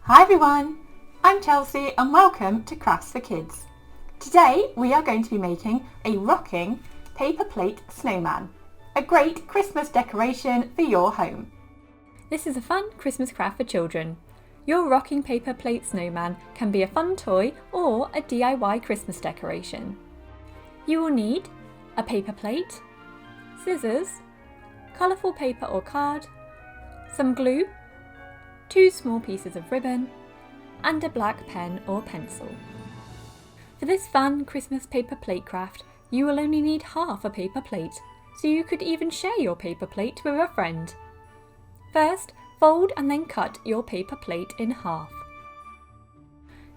Hi everyone, I'm Chelsea and welcome to Crafts for Kids. Today we are going to be making a rocking paper plate snowman, a great Christmas decoration for your home. This is a fun Christmas craft for children. Your rocking paper plate snowman can be a fun toy or a DIY Christmas decoration. You will need a paper plate, scissors, colourful paper or card, some glue, 2 small pieces of ribbon, and a black pen or pencil. For this fun Christmas paper plate craft, you will only need half a paper plate, so you could even share your paper plate with a friend. First, fold and then cut your paper plate in half.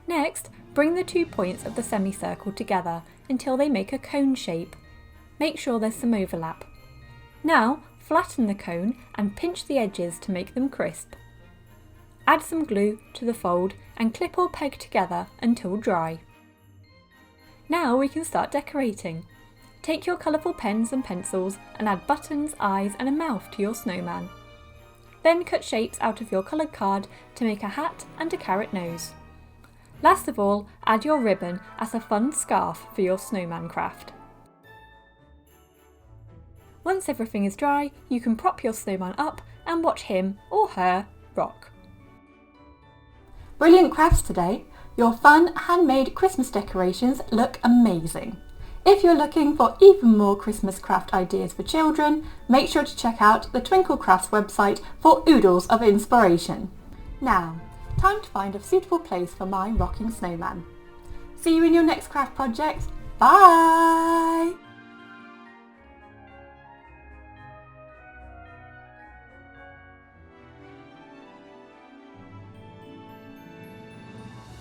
Next, bring the 2 points of the semicircle together until they make a cone shape. Make sure there's some overlap. Now, flatten the cone and pinch the edges to make them crisp. Add some glue to the fold and clip or peg together until dry. Now we can start decorating. Take your colourful pens and pencils and add buttons, eyes and a mouth to your snowman. Then cut shapes out of your coloured card to make a hat and a carrot nose. Last of all, add your ribbon as a fun scarf for your snowman craft. Once everything is dry, you can prop your snowman up and watch him or her rock. Brilliant crafts today! Your fun handmade Christmas decorations look amazing. If you're looking for even more Christmas craft ideas for children, make sure to check out the Twinkle Crafts website for oodles of inspiration. Now, time to find a suitable place for my rocking snowman. See you in your next craft project. Bye!